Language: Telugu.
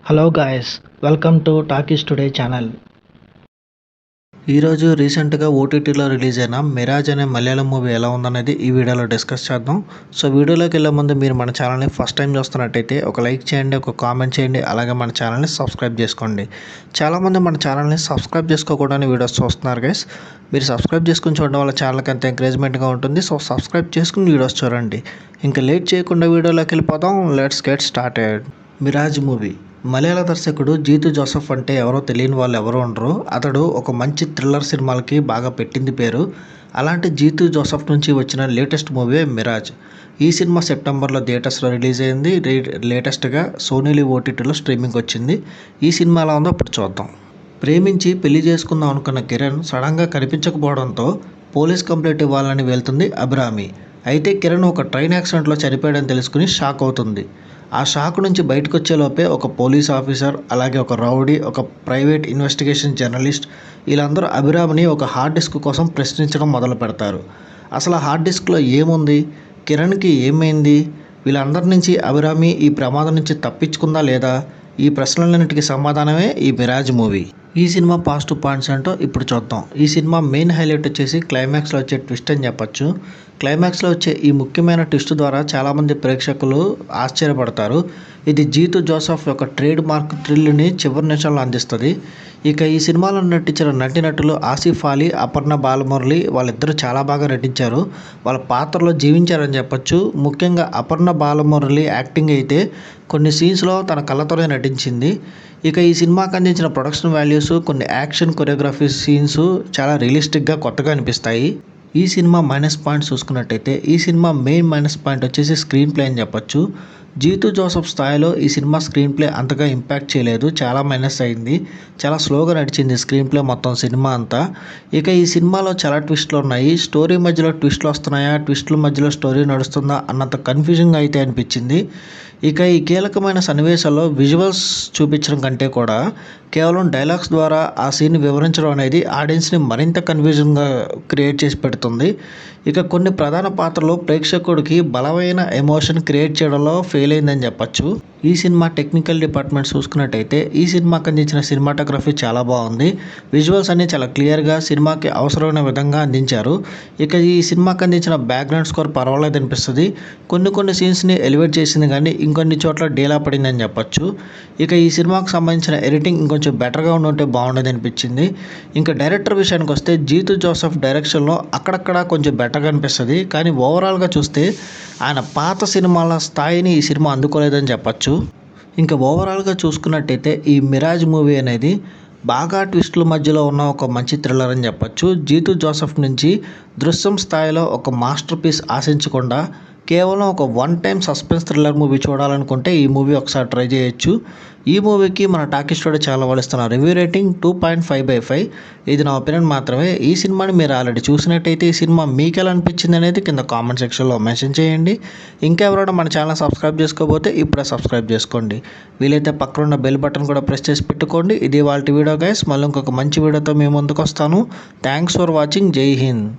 Hello guys, welcome to talkies today channel. ఈరోజు రీసెంట్గా ఓటీటీలో రిలీజ్ అయిన మిరాజ్ అనే మలయాళం మూవీ ఎలా ఉందనేది ఈ వీడియోలో డిస్కస్ చేద్దాం. సో వీడియోలోకి వెళ్ళే ముందు మీరు మన ఛానల్ని ఫస్ట్ టైం చూస్తున్నట్టయితే ఒక లైక్ చేయండి, ఒక కామెంట్ చేయండి, అలాగే మన ఛానల్ని సబ్స్క్రైబ్ చేసుకోండి. చాలామంది మన ఛానల్ని సబ్స్క్రైబ్ చేసుకోకూడని వీడియోస్ చూస్తున్నారు గైస్. మీరు సబ్స్క్రైబ్ చేసుకుని చూడడం వల్ల ఛానల్కి అంత ఎంకరేజ్మెంట్గా ఉంటుంది. సో సబ్స్క్రైబ్ చేసుకుని వీడియోస్ చూడండి. ఇంకా లేట్ చేయకుండా వీడియోలోకి వెళ్ళిపోదాం. Let's get started. Mirage movie. Malayala దర్శకుడు జీతు జోసెఫ్ అంటే ఎవరో తెలియని వాళ్ళు ఎవరో ఉండరు. అతడు ఒక మంచి థ్రిల్లర్ సినిమాలకి బాగా పెట్టింది పేరు. అలాంటి జీతు జోసెఫ్ నుంచి వచ్చిన లేటెస్ట్ మూవీ మిరాజ్. ఈ సినిమా సెప్టెంబర్లో థియేటర్స్లో రిలీజ్ అయింది. లేటెస్ట్గా సోనీ లివ్ ఓటీటీలో స్ట్రీమింగ్ వచ్చింది. ఈ సినిమా ఎలా ఉందో ఇప్పుడు చూద్దాం. ప్రేమించి పెళ్లి చేసుకుందాం అనుకున్న కిరణ్ సడన్గా కనిపించకపోవడంతో పోలీస్ కంప్లైంట్ ఇవ్వాలని వెళ్తుంది అభిరామి. అయితే కిరణ్ ఒక ట్రైన్ యాక్సిడెంట్లో చనిపోయాడని తెలుసుకుని షాక్ అవుతుంది. ఆ షాక్ నుంచి బయటకు వచ్చేలోపే ఒక పోలీస్ ఆఫీసర్, అలాగే ఒక రౌడీ, ఒక ప్రైవేట్ ఇన్వెస్టిగేషన్ జర్నలిస్ట్ వీళ్ళందరూ అభిరామిని ఒక హార్డ్ డిస్క్ కోసం ప్రశ్నించడం మొదలు పెడతారు. అసలు ఆ హార్డ్ డిస్క్లో ఏముంది, కిరణ్కి ఏమైంది, వీళ్ళందరి నుంచి అభిరామి ఈ ప్రమాదం నుంచి తప్పించుకుందా లేదా, ఈ ప్రశ్నలన్నింటికి సమాధానమే ఈ మిరాజ్ మూవీ. ఈ సినిమా పాజిటివ్ పాయింట్స్ ఏంటో ఇప్పుడు చూద్దాం. ఈ సినిమా మెయిన్ హైలైట్ వచ్చేసి క్లైమాక్స్లో వచ్చే ట్విస్ట్ అని చెప్పొచ్చు. క్లైమాక్స్లో వచ్చే ఈ ముఖ్యమైన ట్విస్ట్ ద్వారా చాలామంది ప్రేక్షకులు ఆశ్చర్యపడతారు. ఇది జీతు జోసెఫ్ యొక్క ట్రేడ్ మార్క్ థ్రిల్ని చివరి నిమిషంలో అందిస్తుంది. ఇక ఈ సినిమాలో నటించిన నటీనటులు ఆసిఫ్ అలీ, అపర్ణ బాలమురళి వాళ్ళిద్దరూ చాలా బాగా నటించారు. వాళ్ళ పాత్రలో జీవించారని చెప్పొచ్చు. ముఖ్యంగా అపర్ణ బాలమురళి యాక్టింగ్ అయితే కొన్ని సీన్స్లో తన కళ్ళతోనే నటించింది. ఇక ఈ సినిమాకి అందించిన ప్రొడక్షన్ వాల్యూస్, కొన్ని యాక్షన్ కొరియోగ్రఫీ సీన్స్ చాలా రియలిస్టిక్గా కొత్తగా అనిపిస్తాయి. ఈ సినిమా మైనస్ పాయింట్స్ చూసుకున్నట్టయితే ఈ సినిమా మెయిన్ మైనస్ పాయింట్ వచ్చేసి స్క్రీన్ ప్లే అని చెప్పొచ్చు. జీతు జోసెఫ్ స్థాయిలో ఈ సినిమా స్క్రీన్ ప్లే అంతగా ఇంపాక్ట్ చేయలేదు. చాలా మైనస్ అయింది. చాలా స్లోగా నడిచింది స్క్రీన్ ప్లే మొత్తం సినిమా అంతా. ఇక ఈ సినిమాలో చాలా ట్విస్టులు ఉన్నాయి. స్టోరీ మధ్యలో ట్విస్టులు వస్తున్నాయా, ట్విస్టుల మధ్యలో స్టోరీ నడుస్తుందా అన్నంత కన్ఫ్యూజింగ్ అయితే అనిపించింది. ఇక ఈ కీలకమైన సన్నివేశాల్లో విజువల్స్ చూపించడం కంటే కూడా కేవలం డైలాగ్స్ ద్వారా ఆ సీన్ వివరించడం అనేది ఆడియన్స్ని మరింత కన్ఫ్యూజన్గా క్రియేట్ చేసి పెడుతుంది. ఇక కొన్ని ప్రధాన పాత్రలు ప్రేక్షకుడికి బలమైన ఎమోషన్ క్రియేట్ చేయడంలో ఫెయిల్ అయిందని చెప్పచ్చు. ఈ సినిమా టెక్నికల్ డిపార్ట్మెంట్ చూసుకున్నట్టయితే ఈ సినిమాకి అందించిన సినిమాటోగ్రఫీ చాలా బాగుంది. విజువల్స్ అన్నీ చాలా క్లియర్గా సినిమాకి అవసరమైన విధంగా అందించారు. ఇక ఈ సినిమాకి అందించిన బ్యాక్గ్రౌండ్ స్కోర్ పర్వాలేదు అనిపిస్తుంది. కొన్ని సీన్స్ని ఎలివేట్ చేసింది కానీ ఇంకొన్ని చోట్ల డీలా పడిందని చెప్పచ్చు. ఇక ఈ సినిమాకు సంబంధించిన ఎడిటింగ్ ఇంకొంచెం బెటర్గా ఉంటే బాగుండేది అనిపించింది. ఇంకా డైరెక్టర్ విషయానికి వస్తే జీతు జోసెఫ్ డైరెక్షన్లో అక్కడక్కడ కొంచెం బెటర్గా అనిపిస్తుంది. కానీ ఓవరాల్గా చూస్తే ఆయన పాత సినిమాల స్థాయిని ఈ సినిమా అందుకోలేదని చెప్పచ్చు. ఇంకా ఓవరాల్గా చూసుకున్నట్టయితే ఈ మిరాజ్ మూవీ అనేది బాగా ట్విస్టుల మధ్యలో ఉన్న ఒక మంచి థ్రిల్లర్ అని చెప్పచ్చు. జీతు జోసెఫ్ నుంచి దృశ్యం స్థాయిలో ఒక మాస్టర్ పీస్ ఆశించకుండా కేవలం ఒక one time suspense thriller movie చూడాలనుకుంటే ఈ మూవీ ఒకసారి ట్రై చేయొచ్చు. ఈ మూవీకి మన టాకీస్ టుడే ఛానల్ వాళ్ళు ఇస్తున్న రివ్యూ రేటింగ్ 2.5/5. ఇది నా ఒపీనియన్ మాత్రమే. ఈ సినిమాని మీరు ఆల్రెడీ చూసినట్టయితే ఈ సినిమా మీకు ఎలా అనిపించింది అనేది కింద కామెంట్ సెక్షన్లో మెన్షన్ చేయండి. ఇంకా ఎవరైనా మన ఛానల్ సబ్స్క్రైబ్ చేసుకోకపోతే ఇప్పుడే సబ్స్క్రైబ్ చేసుకోండి. వీలైతే పక్కన ఉన్న బెల్ బటన్ కూడా ప్రెస్ చేసి పెట్టుకోండి. ఇది వాళ్ళ వీడియో గైస్. మళ్ళీ ఇంకొక మంచి వీడియోతో మేము ముందుకు వస్తాను. Thanks for watching. జై హింద్.